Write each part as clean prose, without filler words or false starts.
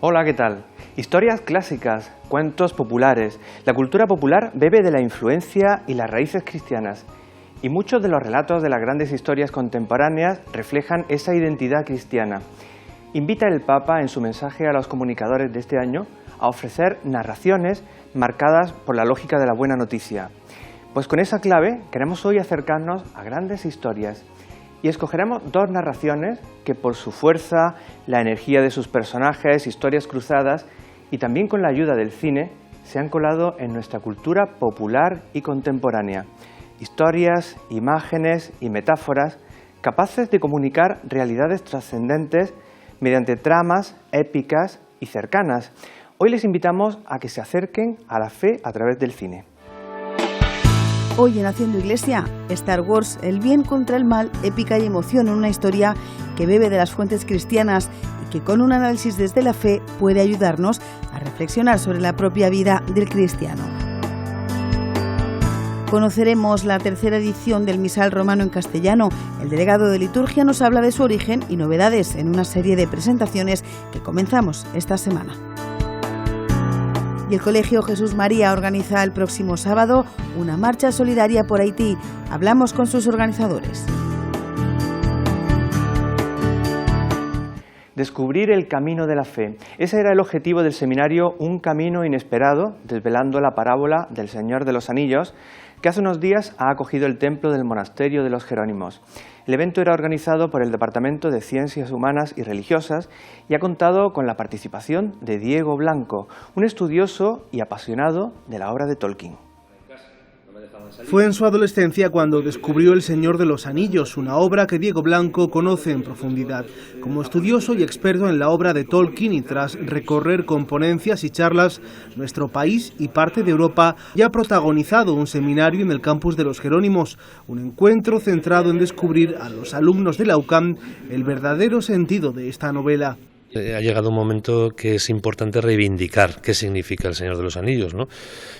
Hola, ¿qué tal? Historias clásicas, cuentos populares. La cultura popular bebe de la influencia y las raíces cristianas. Y muchos de los relatos de las grandes historias contemporáneas reflejan esa identidad cristiana. Invita el Papa en su mensaje a los comunicadores de este año a ofrecer narraciones marcadas por la lógica de la buena noticia. Pues con esa clave queremos hoy acercarnos a grandes historias y escogeremos dos narraciones que por su fuerza, la energía de sus personajes, historias cruzadas y también con la ayuda del cine se han colado en nuestra cultura popular y contemporánea. Historias, imágenes y metáforas capaces de comunicar realidades trascendentes mediante tramas épicas y cercanas. Hoy les invitamos a que se acerquen a la fe a través del cine. Hoy en Haciendo Iglesia, Star Wars, el bien contra el mal, épica y emoción en una historia que bebe de las fuentes cristianas y que con un análisis desde la fe puede ayudarnos a reflexionar sobre la propia vida del cristiano. Conoceremos la tercera edición del Misal Romano en castellano. El delegado de liturgia nos habla de su origen y novedades en una serie de presentaciones que comenzamos esta semana. Y el Colegio Jesús María organiza el próximo sábado una marcha solidaria por Haití. Hablamos con sus organizadores. Descubrir el camino de la fe. Ese era el objetivo del seminario Un Camino Inesperado, desvelando la parábola del Señor de los Anillos, que hace unos días ha acogido el templo del monasterio de los Jerónimos. El evento era organizado por el Departamento de Ciencias Humanas y Religiosas y ha contado con la participación de Diego Blanco, un estudioso y apasionado de la obra de Tolkien. Fue en su adolescencia cuando descubrió El Señor de los Anillos, una obra que Diego Blanco conoce en profundidad. Como estudioso y experto en la obra de Tolkien y tras recorrer con ponencias y charlas nuestro país y parte de Europa, ya ha protagonizado un seminario en el campus de los Jerónimos, un encuentro centrado en descubrir a los alumnos de la UCAM el verdadero sentido de esta novela. Ha llegado un momento que es importante reivindicar qué significa El Señor de los Anillos, ¿no?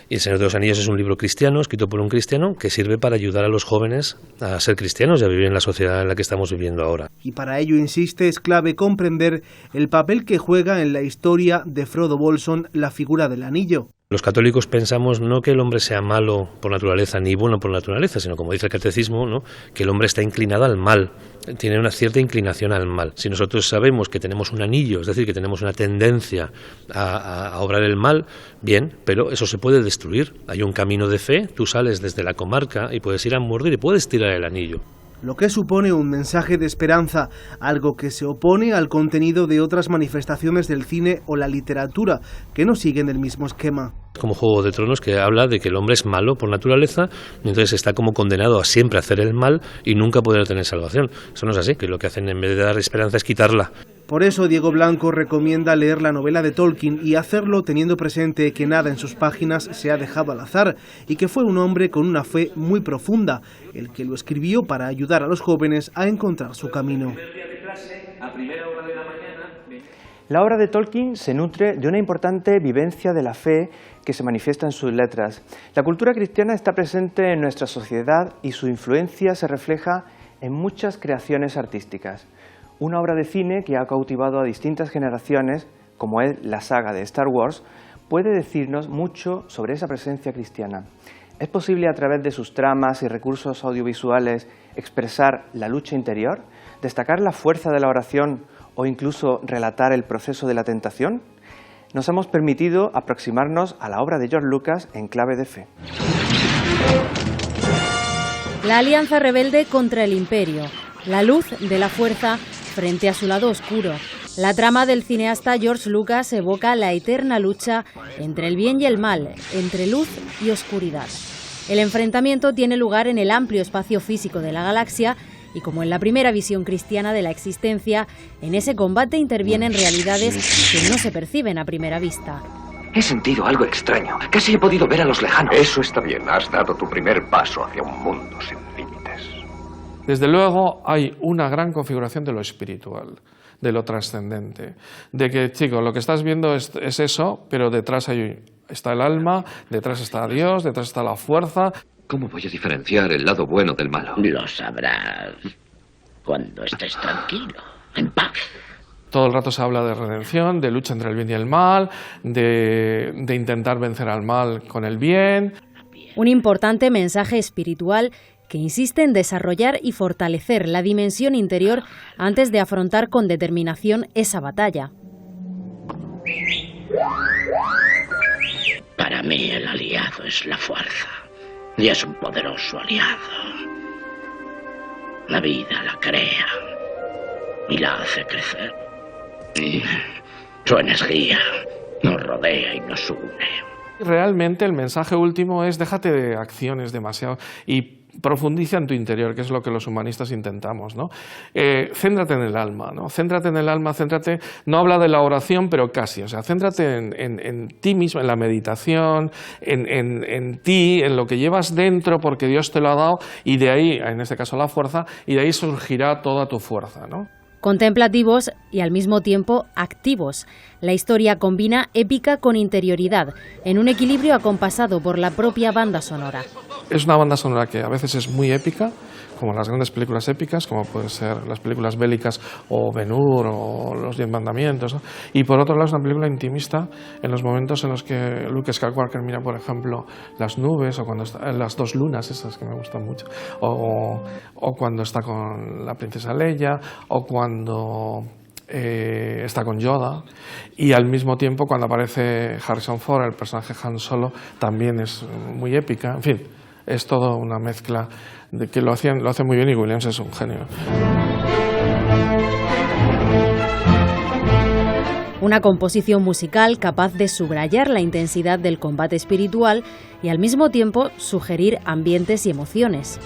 Y El Señor de los Anillos es un libro cristiano, escrito por un cristiano, que sirve para ayudar a los jóvenes a ser cristianos y a vivir en la sociedad en la que estamos viviendo ahora. Y para ello, insiste, es clave comprender el papel que juega en la historia de Frodo Bolsón la figura del anillo. Los católicos pensamos no que el hombre sea malo por naturaleza ni bueno por naturaleza, sino como dice el catecismo, ¿no?, que el hombre está inclinado al mal, tiene una cierta inclinación al mal. Si nosotros sabemos que tenemos un anillo, es decir, que tenemos una tendencia a obrar el mal, bien, pero eso se puede destruir. Hay un camino de fe, tú sales desde la comarca y puedes ir a Mordor y puedes tirar el anillo. Lo que supone un mensaje de esperanza, algo que se opone al contenido de otras manifestaciones del cine o la literatura, que no siguen el mismo esquema. Como Juego de Tronos, que habla de que el hombre es malo por naturaleza, y entonces está como condenado a siempre hacer el mal y nunca poder tener salvación. Eso no es así, que lo que hacen en vez de dar esperanza es quitarla. Por eso Diego Blanco recomienda leer la novela de Tolkien y hacerlo teniendo presente que nada en sus páginas se ha dejado al azar y que fue un hombre con una fe muy profunda, el que lo escribió para ayudar a los jóvenes a encontrar su camino. La obra de Tolkien se nutre de una importante vivencia de la fe que se manifiesta en sus letras. La cultura cristiana está presente en nuestra sociedad y su influencia se refleja en muchas creaciones artísticas. Una obra de cine que ha cautivado a distintas generaciones, como es la saga de Star Wars, puede decirnos mucho sobre esa presencia cristiana. ¿Es posible a través de sus tramas y recursos audiovisuales expresar la lucha interior, destacar la fuerza de la oración o incluso relatar el proceso de la tentación? Nos hemos permitido aproximarnos a la obra de George Lucas en clave de fe. La alianza rebelde contra el imperio, la luz de la fuerza frente a su lado oscuro. La trama del cineasta George Lucas evoca la eterna lucha entre el bien y el mal, entre luz y oscuridad. El enfrentamiento tiene lugar en el amplio espacio físico de la galaxia y, como en la primera visión cristiana de la existencia, en ese combate intervienen realidades que no se perciben a primera vista. He sentido algo extraño. Casi he podido ver a los lejanos. Eso está bien. Has dado tu primer paso hacia un mundo sin límites. Desde luego hay una gran configuración de lo espiritual, de lo trascendente. De que, chico, lo que estás viendo es eso, pero detrás está el alma, detrás está Dios, detrás está la fuerza. ¿Cómo voy a diferenciar el lado bueno del malo? Lo sabrás cuando estés tranquilo, en paz. Todo el rato se habla de redención, de lucha entre el bien y el mal, de intentar vencer al mal con el bien. Un importante mensaje espiritual que insiste en desarrollar y fortalecer la dimensión interior antes de afrontar con determinación esa batalla. Para mí el aliado es la fuerza, y es un poderoso aliado. La vida la crea y la hace crecer. Su energía nos rodea y nos une. Realmente el mensaje último es déjate de acciones demasiado y profundiza en tu interior, que es lo que los humanistas intentamos, ¿no? Céntrate en el alma, ¿no? Céntrate en el alma, céntrate, no habla de la oración, pero casi, o sea, céntrate en ti mismo, en la meditación, en ti, en lo que llevas dentro, porque Dios te lo ha dado, y de ahí, en este caso la fuerza, y de ahí surgirá toda tu fuerza, ¿no? Contemplativos y al mismo tiempo activos. La historia combina épica con interioridad, en un equilibrio acompasado por la propia banda sonora. Es una banda sonora que a veces es muy épica, como las grandes películas épicas, como pueden ser las películas bélicas o Ben-Hur o Los 10 Mandamientos, ¿no? Y por otro lado es una película intimista en los momentos en los que Luke Skywalker mira, por ejemplo, las nubes o cuando está, las dos lunas, esas que me gustan mucho, o cuando está con la princesa Leia, o cuando está con Yoda, y al mismo tiempo cuando aparece Harrison Ford, el personaje Han Solo, también es muy épica. En fin, es todo una mezcla de que lo hace muy bien, y Williams es un genio. Una composición musical capaz de subrayar la intensidad del combate espiritual y al mismo tiempo sugerir ambientes y emociones.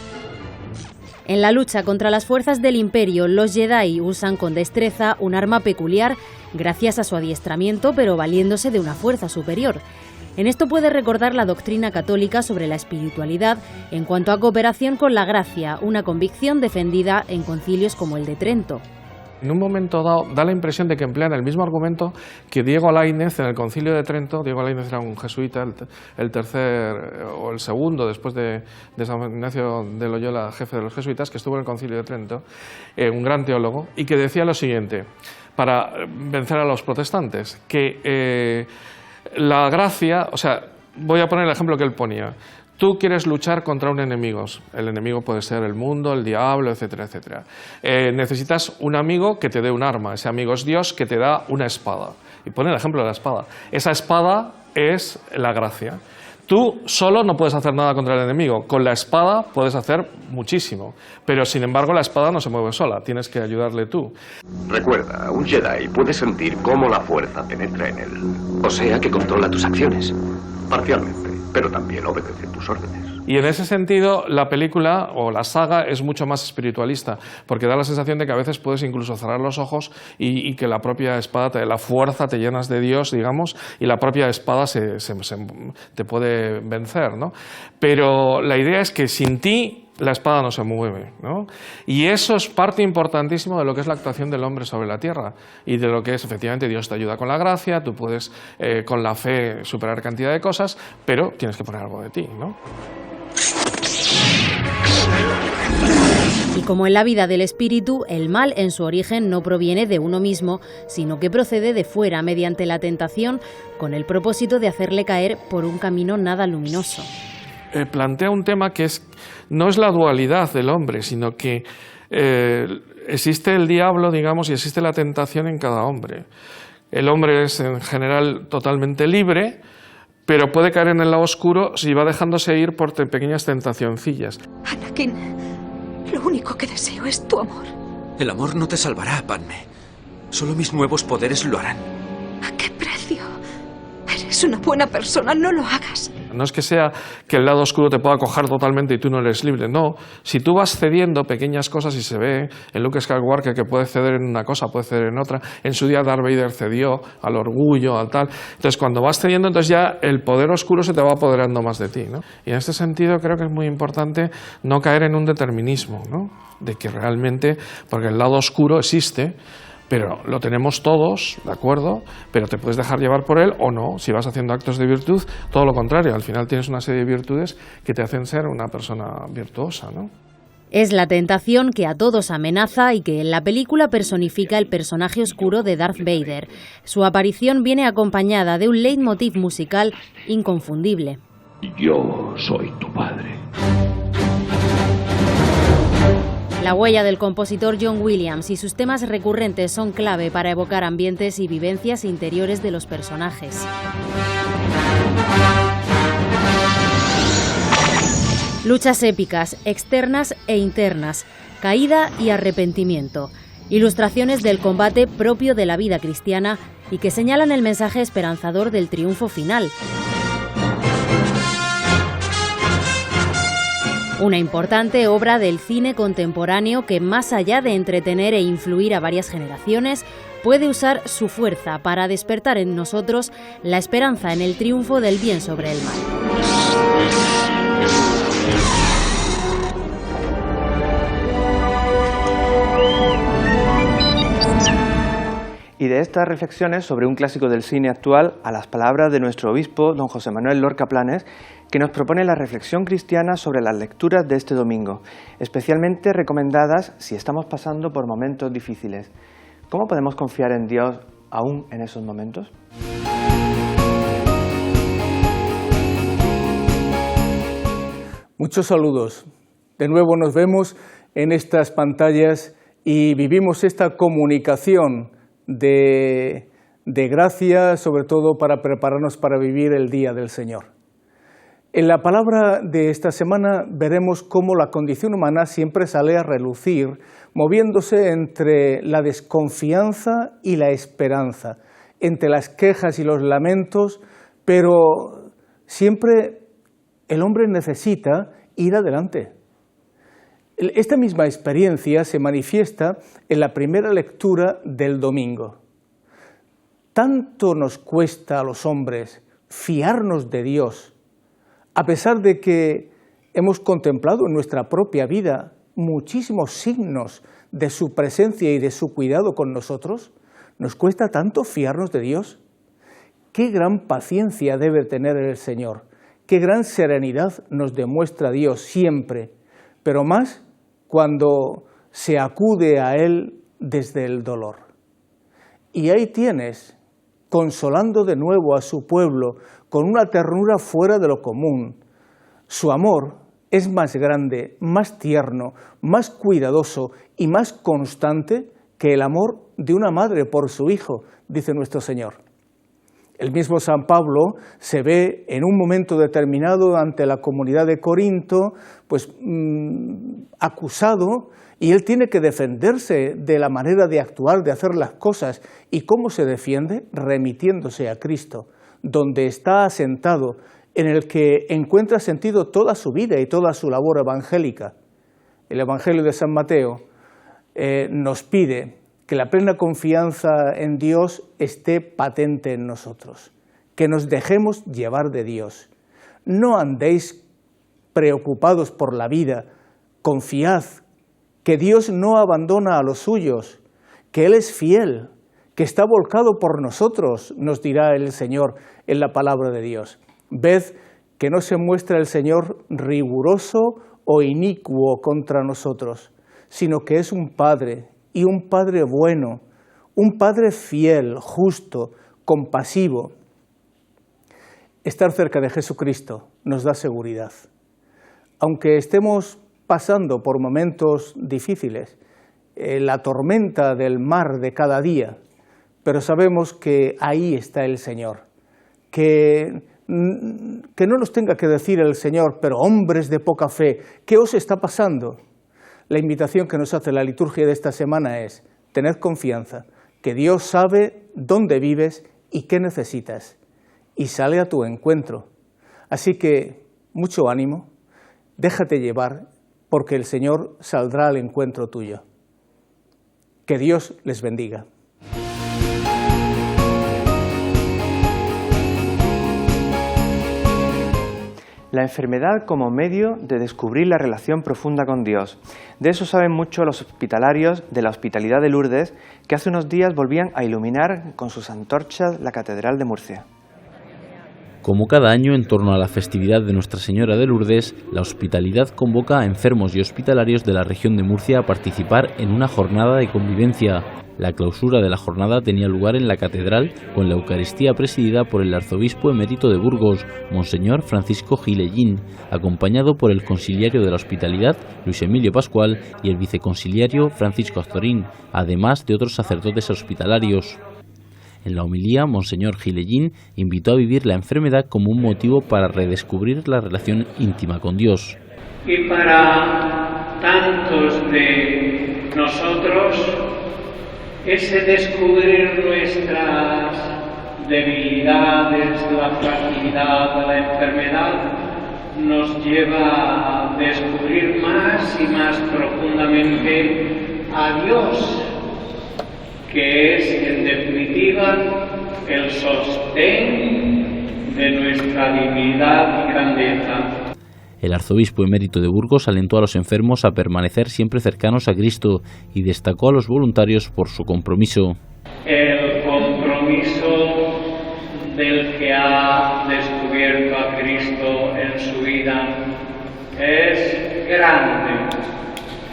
En la lucha contra las fuerzas del Imperio, los Jedi usan con destreza un arma peculiar gracias a su adiestramiento, pero valiéndose de una fuerza superior. En esto puede recordar la doctrina católica sobre la espiritualidad en cuanto a cooperación con la gracia, una convicción defendida en concilios como el de Trento. En un momento dado da la impresión de que emplean el mismo argumento que Diego Lainez en el Concilio de Trento. Diego Lainez era un jesuita, el tercer o el segundo después de San Ignacio de Loyola, jefe de los jesuitas, que estuvo en el Concilio de Trento, un gran teólogo, y que decía lo siguiente, para vencer a los protestantes, que la gracia, o sea, voy a poner el ejemplo que él ponía. Tú quieres luchar contra un enemigo. El enemigo puede ser el mundo, el diablo, etcétera, etcétera. Necesitas un amigo que te dé un arma. Ese amigo es Dios, que te da una espada. Y pone el ejemplo de la espada. Esa espada es la gracia. Tú solo no puedes hacer nada contra el enemigo. Con la espada puedes hacer muchísimo. Pero, sin embargo, la espada no se mueve sola. Tienes que ayudarle tú. Recuerda, un Jedi puede sentir cómo la fuerza penetra en él. O sea que controla tus acciones. Parcialmente, pero también obedece tus órdenes. Y en ese sentido, la película o la saga es mucho más espiritualista, porque da la sensación de que a veces puedes incluso cerrar los ojos y que la propia espada, la fuerza, te llenas de Dios, digamos, y la propia espada te puede vencer, ¿no? Pero la idea es que sin ti la espada no se mueve, ¿no? Y eso es parte importantísima de lo que es la actuación del hombre sobre la tierra y de lo que es, efectivamente, Dios te ayuda con la gracia, tú puedes con la fe superar cantidad de cosas, pero tienes que poner algo de ti, ¿no? Y como en la vida del espíritu, el mal en su origen no proviene de uno mismo, sino que procede de fuera mediante la tentación, con el propósito de hacerle caer por un camino nada luminoso. Plantea un tema que no es la dualidad del hombre, sino que existe el diablo, digamos, y existe la tentación en cada hombre. El hombre es en general totalmente libre, pero puede caer en el lado oscuro si va dejándose ir por pequeñas tentacioncillas. Anakin, lo único que deseo es tu amor. El amor no te salvará, Padme. Solo mis nuevos poderes lo harán. ¿A qué precio? Eres una buena persona, no lo hagas. No es que sea que el lado oscuro te pueda coger totalmente y tú no eres libre, no. Si tú vas cediendo pequeñas cosas y se ve en Luke Skywalker que puede ceder en una cosa, puede ceder en otra. En su día Darth Vader cedió al orgullo, al tal. Entonces cuando vas cediendo, entonces ya el poder oscuro se te va apoderando más de ti, ¿no? Y en este sentido creo que es muy importante no caer en un determinismo, ¿no? De que realmente, porque el lado oscuro existe, pero lo tenemos todos, ¿de acuerdo? Pero te puedes dejar llevar por él o no. Si vas haciendo actos de virtud, todo lo contrario. Al final tienes una serie de virtudes que te hacen ser una persona virtuosa, ¿no? Es la tentación que a todos amenaza y que en la película personifica el personaje oscuro de Darth Vader. Su aparición viene acompañada de un leitmotiv musical inconfundible. Yo soy tu padre. La huella del compositor John Williams y sus temas recurrentes son clave para evocar ambientes y vivencias interiores de los personajes. Luchas épicas, externas e internas, caída y arrepentimiento. Ilustraciones del combate propio de la vida cristiana y que señalan el mensaje esperanzador del triunfo final. Una importante obra del cine contemporáneo que, más allá de entretener e influir a varias generaciones, puede usar su fuerza para despertar en nosotros la esperanza en el triunfo del bien sobre el mal. Y de estas reflexiones sobre un clásico del cine actual a las palabras de nuestro obispo, don José Manuel Lorca Planes, que nos propone la reflexión cristiana sobre las lecturas de este domingo, especialmente recomendadas si estamos pasando por momentos difíciles. ¿Cómo podemos confiar en Dios aún en esos momentos? Muchos saludos. De nuevo nos vemos en estas pantallas y vivimos esta comunicación de gracia, sobre todo para prepararnos para vivir el día del Señor. En la palabra de esta semana veremos cómo la condición humana siempre sale a relucir, moviéndose entre la desconfianza y la esperanza, entre las quejas y los lamentos, pero siempre el hombre necesita ir adelante. Esta misma experiencia se manifiesta en la primera lectura del domingo. Tanto nos cuesta a los hombres fiarnos de Dios, a pesar de que hemos contemplado en nuestra propia vida muchísimos signos de su presencia y de su cuidado con nosotros. ¿Nos cuesta tanto fiarnos de Dios? ¡Qué gran paciencia debe tener el Señor! ¡Qué gran serenidad nos demuestra Dios siempre! Pero más cuando se acude a Él desde el dolor. Y ahí tienes, consolando de nuevo a su pueblo con una ternura fuera de lo común. Su amor es más grande, más tierno, más cuidadoso y más constante que el amor de una madre por su hijo, dice nuestro Señor. El mismo San Pablo se ve en un momento determinado ante la comunidad de Corinto, acusado, y él tiene que defenderse de la manera de actuar, de hacer las cosas. ¿Y cómo se defiende? Remitiéndose a Cristo, donde está asentado, en el que encuentra sentido toda su vida y toda su labor evangélica. El Evangelio de San Mateo nos pide que la plena confianza en Dios esté patente en nosotros, que nos dejemos llevar de Dios. No andéis preocupados por la vida, confiad que Dios no abandona a los suyos, que Él es fiel, que está volcado por nosotros, nos dirá el Señor en la palabra de Dios. Ved que no se muestra el Señor riguroso o inicuo contra nosotros, sino que es un Padre, y un Padre bueno, un Padre fiel, justo, compasivo. Estar cerca de Jesucristo nos da seguridad. Aunque estemos pasando por momentos difíciles, la tormenta del mar de cada día, pero sabemos que ahí está el Señor. Que no nos tenga que decir el Señor, pero hombres de poca fe, ¿qué os está pasando? La invitación que nos hace la liturgia de esta semana es: tened confianza, que Dios sabe dónde vives y qué necesitas, y sale a tu encuentro. Así que, mucho ánimo, déjate llevar, porque el Señor saldrá al encuentro tuyo. Que Dios les bendiga. La enfermedad como medio de descubrir la relación profunda con Dios. De eso saben mucho los hospitalarios de la Hospitalidad de Lourdes, que hace unos días volvían a iluminar con sus antorchas la Catedral de Murcia. Como cada año, en torno a la festividad de Nuestra Señora de Lourdes, la Hospitalidad convoca a enfermos y hospitalarios de la región de Murcia a participar en una jornada de convivencia. La clausura de la jornada tenía lugar en la catedral con la Eucaristía presidida por el arzobispo emérito de Burgos, Monseñor Francisco Gilellín, acompañado por el conciliario de la Hospitalidad, Luis Emilio Pascual, y el viceconsiliario Francisco Azorín, además de otros sacerdotes hospitalarios. En la homilía, Monseñor Gilellín invitó a vivir la enfermedad como un motivo para redescubrir la relación íntima con Dios. Y para tantos de nosotros, ese descubrir nuestras debilidades, la fragilidad de la enfermedad, nos lleva a descubrir más y más profundamente a Dios, que es en definitiva el sostén de nuestra dignidad y grandeza. El arzobispo emérito de Burgos alentó a los enfermos a permanecer siempre cercanos a Cristo y destacó a los voluntarios por su compromiso. El compromiso del que ha descubierto a Cristo en su vida es grande,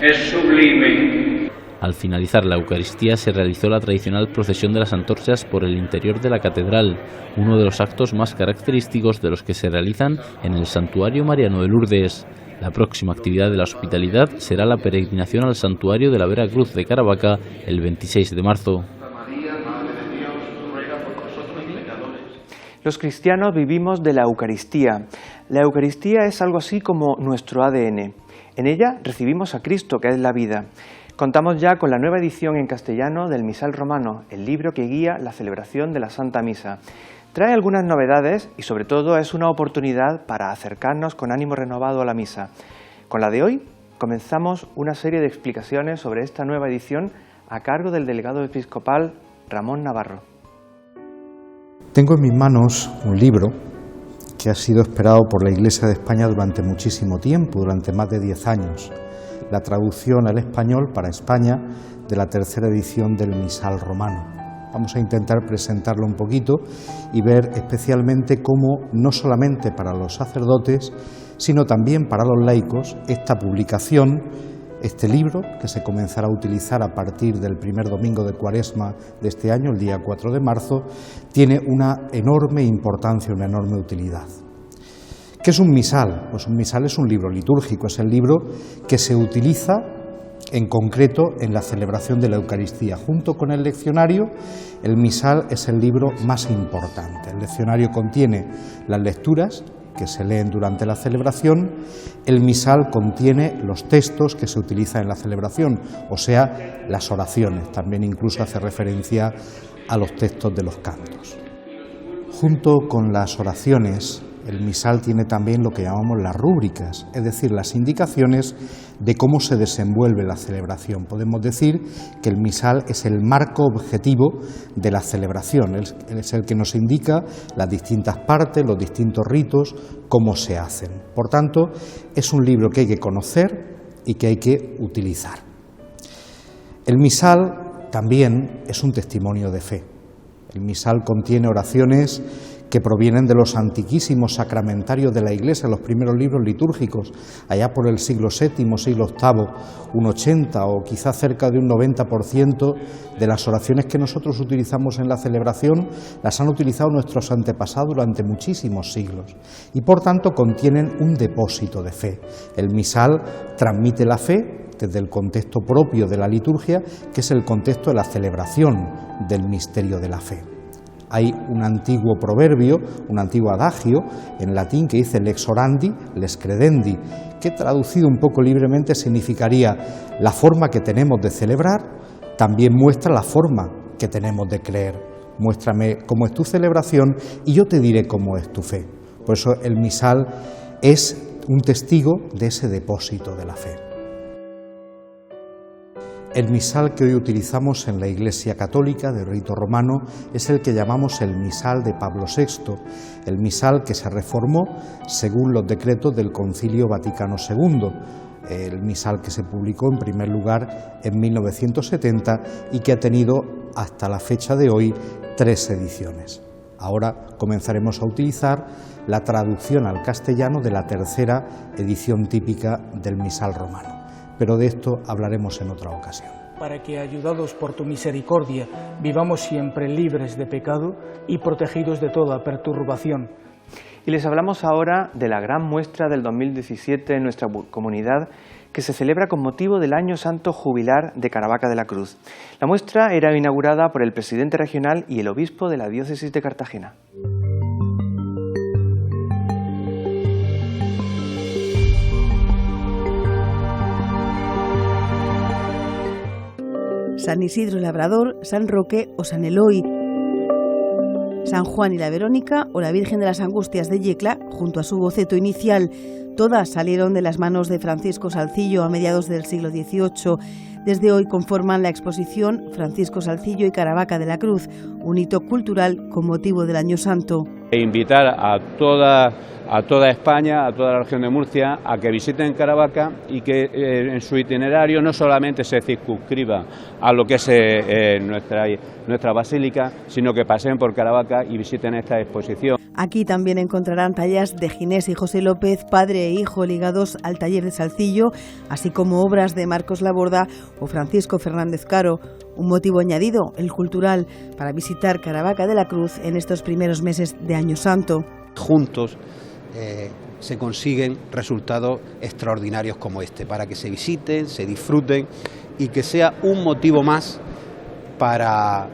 es sublime. Al finalizar la Eucaristía se realizó la tradicional procesión de las antorchas por el interior de la catedral, uno de los actos más característicos de los que se realizan en el Santuario Mariano de Lourdes. La próxima actividad de la Hospitalidad será la peregrinación al Santuario de la Vera Cruz de Caravaca el 26 de marzo. Los cristianos vivimos de la Eucaristía. La Eucaristía es algo así como nuestro ADN. En ella recibimos a Cristo, que es la vida. Contamos ya con la nueva edición en castellano del Misal Romano, el libro que guía la celebración de la Santa Misa. Trae algunas novedades y sobre todo es una oportunidad para acercarnos con ánimo renovado a la misa. Con la de hoy comenzamos una serie de explicaciones sobre esta nueva edición a cargo del delegado episcopal Ramón Navarro. Tengo en mis manos un libro que ha sido esperado por la Iglesia de España durante muchísimo tiempo, durante más de 10 años. La traducción al español para España de la tercera edición del Misal Romano. Vamos a intentar presentarlo un poquito y ver especialmente cómo, no solamente para los sacerdotes, sino también para los laicos, esta publicación, este libro, que se comenzará a utilizar a partir del primer domingo de Cuaresma de este año, el día 4 de marzo, tiene una enorme importancia, una enorme utilidad. ¿Qué es un misal? Pues un misal es un libro litúrgico, es el libro que se utiliza en concreto en la celebración de la Eucaristía. Junto con el leccionario, el misal es el libro más importante. El leccionario contiene las lecturas que se leen durante la celebración, el misal contiene los textos que se utilizan en la celebración, o sea, las oraciones, también incluso hace referencia a los textos de los cantos. Junto con las oraciones, el misal tiene también lo que llamamos las rúbricas, es decir, las indicaciones de cómo se desenvuelve la celebración. Podemos decir que el misal es el marco objetivo de la celebración, es el que nos indica las distintas partes, los distintos ritos, cómo se hacen. Por tanto, es un libro que hay que conocer y que hay que utilizar. El misal también es un testimonio de fe. El misal contiene oraciones que provienen de los antiquísimos sacramentarios de la Iglesia, los primeros libros litúrgicos, allá por el siglo VII, siglo VIII, un 80 o quizá cerca de un 90% de las oraciones que nosotros utilizamos en la celebración las han utilizado nuestros antepasados durante muchísimos siglos y por tanto contienen un depósito de fe. El misal transmite la fe desde el contexto propio de la liturgia, que es el contexto de la celebración del misterio de la fe. Hay un antiguo proverbio, un antiguo adagio en latín que dice lex orandi, lex credendi, que traducido un poco libremente significaría la forma que tenemos de celebrar, también muestra la forma que tenemos de creer. Muéstrame cómo es tu celebración y yo te diré cómo es tu fe. Por eso el misal es un testigo de ese depósito de la fe. El misal que hoy utilizamos en la Iglesia Católica de rito romano es el que llamamos el misal de Pablo VI, el misal que se reformó según los decretos del Concilio Vaticano II, el misal que se publicó en primer lugar en 1970 y que ha tenido hasta la fecha de hoy 3 ediciones. Ahora comenzaremos a utilizar la traducción al castellano de la tercera edición típica del misal romano, pero de esto hablaremos en otra ocasión. Para que, ayudados por tu misericordia, vivamos siempre libres de pecado y protegidos de toda perturbación. Y les hablamos ahora de la gran muestra del 2017 en nuestra comunidad, que se celebra con motivo del Año Santo Jubilar de Caravaca de la Cruz. La muestra era inaugurada por el presidente regional y el obispo de la diócesis de Cartagena. San Isidro Labrador, San Roque o San Eloy, San Juan y la Verónica o la Virgen de las Angustias de Yecla, junto a su boceto inicial. Todas salieron de las manos de Francisco Salcillo a mediados del siglo XVIII. Desde hoy conforman la exposición Francisco Salcillo y Caravaca de la Cruz, un hito cultural con motivo del Año Santo. Invitar a toda España, a toda la región de Murcia, a que visiten Caravaca y que en su itinerario no solamente se circunscriba a lo que es nuestra basílica, sino que paseen por Caravaca y visiten esta exposición. Aquí también encontrarán tallas de Ginés y José López, padre e hijo, ligados al taller de Salcillo, así como obras de Marcos Laborda o Francisco Fernández Caro. Un motivo añadido, el cultural, para visitar Caravaca de la Cruz en estos primeros meses de Año Santo. Juntos se consiguen resultados extraordinarios como este, para que se visiten, se disfruten y que sea un motivo más para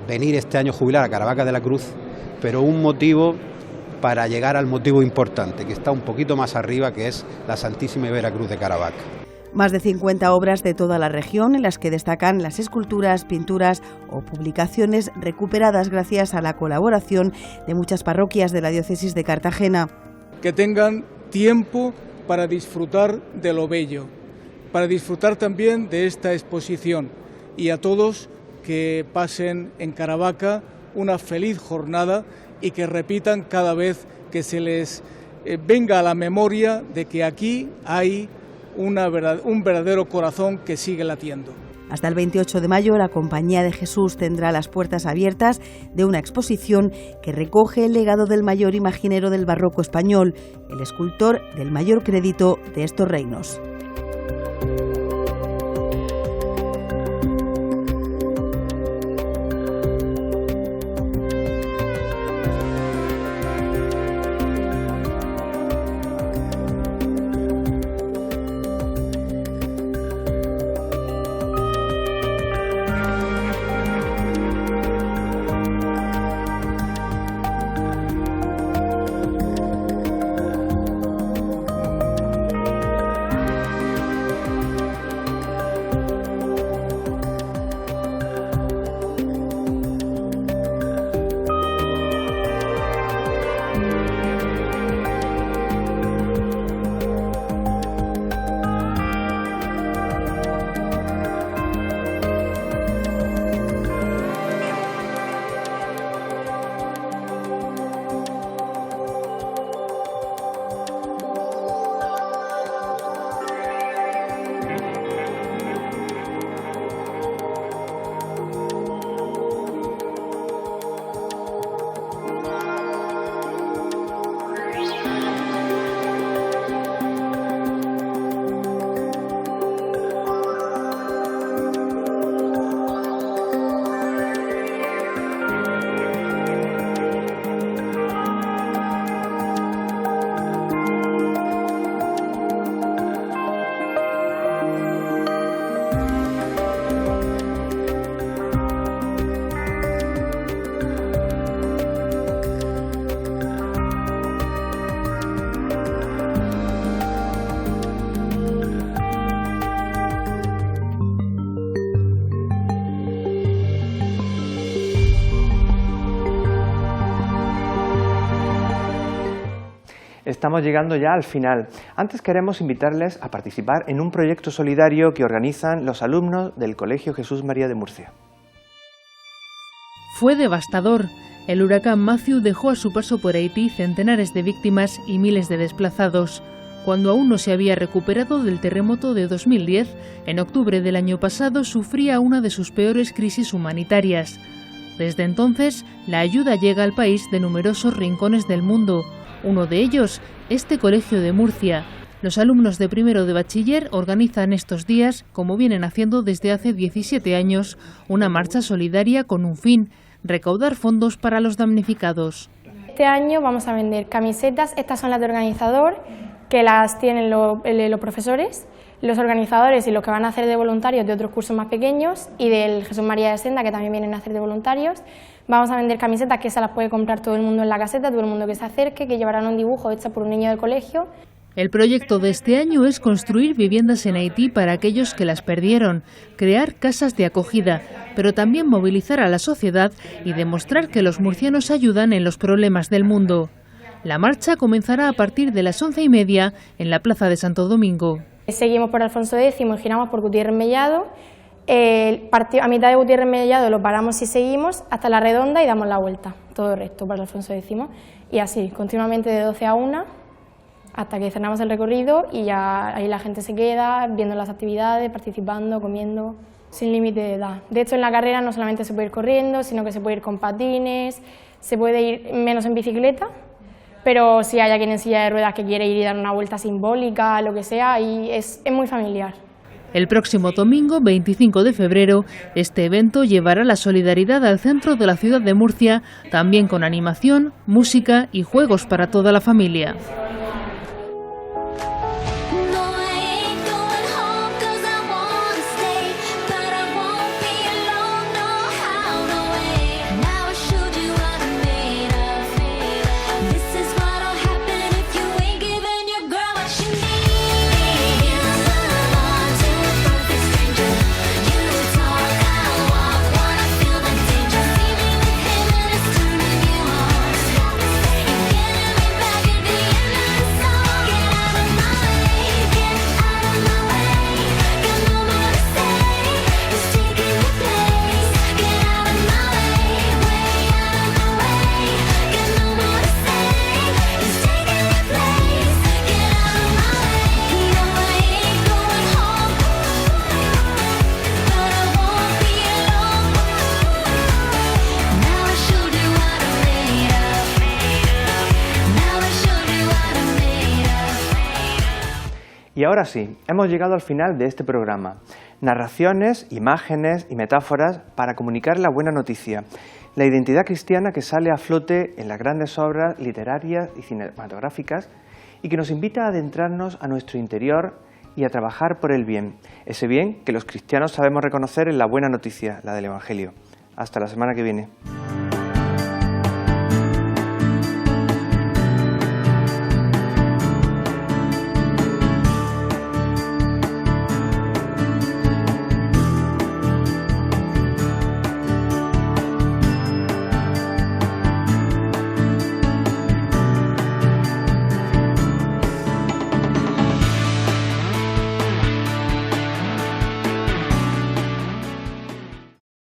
venir este año jubilar a Caravaca de la Cruz, pero un motivo para llegar al motivo importante, que está un poquito más arriba, que es la Santísima y Vera Cruz de Caravaca. Más de 50 obras de toda la región, en las que destacan las esculturas, pinturas o publicaciones recuperadas gracias a la colaboración de muchas parroquias de la diócesis de Cartagena. Que tengan tiempo para disfrutar de lo bello, para disfrutar también de esta exposición, y a todos que pasen en Caravaca una feliz jornada y que repitan cada vez que se les venga a la memoria de que aquí hay un verdadero corazón que sigue latiendo. Hasta el 28 de mayo, la Compañía de Jesús tendrá las puertas abiertas de una exposición que recoge el legado del mayor imaginero del barroco español, el escultor del mayor crédito de estos reinos. Estamos llegando ya al final. Antes queremos invitarles a participar en un proyecto solidario que organizan los alumnos del Colegio Jesús María de Murcia. Fue devastador. El huracán Matthew dejó a su paso por Haití centenares de víctimas y miles de desplazados. Cuando aún no se había recuperado del terremoto de 2010, en octubre del año pasado sufría una de sus peores crisis humanitarias. Desde entonces, la ayuda llega al país de numerosos rincones del mundo. Uno de ellos, este colegio de Murcia. Los alumnos de primero de bachiller organizan estos días, como vienen haciendo desde hace 17 años, una marcha solidaria con un fin: recaudar fondos para los damnificados. Este año vamos a vender camisetas, estas son las de organizador, que las tienen los profesores, los organizadores y los que van a hacer de voluntarios de otros cursos más pequeños y del Jesús María de Senda, que también vienen a hacer de voluntarios. Vamos a vender camisetas que esas las puede comprar todo el mundo en la caseta, todo el mundo que se acerque, que llevarán un dibujo hecho por un niño del colegio. El proyecto de este año es construir viviendas en Haití para aquellos que las perdieron, crear casas de acogida, pero también movilizar a la sociedad y demostrar que los murcianos ayudan en los problemas del mundo. La marcha comenzará a partir de las 11:30 en la Plaza de Santo Domingo. Seguimos por Alfonso X y giramos por Gutiérrez Mellado. A mitad de Gutiérrez Mellado lo paramos y seguimos hasta la Redonda y damos la vuelta, todo recto para Alfonso X. Y así, continuamente de 12 a 1, hasta que cerramos el recorrido y ya ahí la gente se queda viendo las actividades, participando, comiendo, sin límite de edad. De hecho, en la carrera no solamente se puede ir corriendo, sino que se puede ir con patines, se puede ir menos en bicicleta, pero si hay alguien en silla de ruedas que quiere ir y dar una vuelta simbólica, lo que sea, y es muy familiar. El próximo domingo, 25 de febrero, este evento llevará la solidaridad al centro de la ciudad de Murcia, también con animación, música y juegos para toda la familia. Y ahora sí, hemos llegado al final de este programa. Narraciones, imágenes y metáforas para comunicar la buena noticia, la identidad cristiana que sale a flote en las grandes obras literarias y cinematográficas y que nos invita a adentrarnos a nuestro interior y a trabajar por el bien, ese bien que los cristianos sabemos reconocer en la buena noticia, la del Evangelio. Hasta la semana que viene.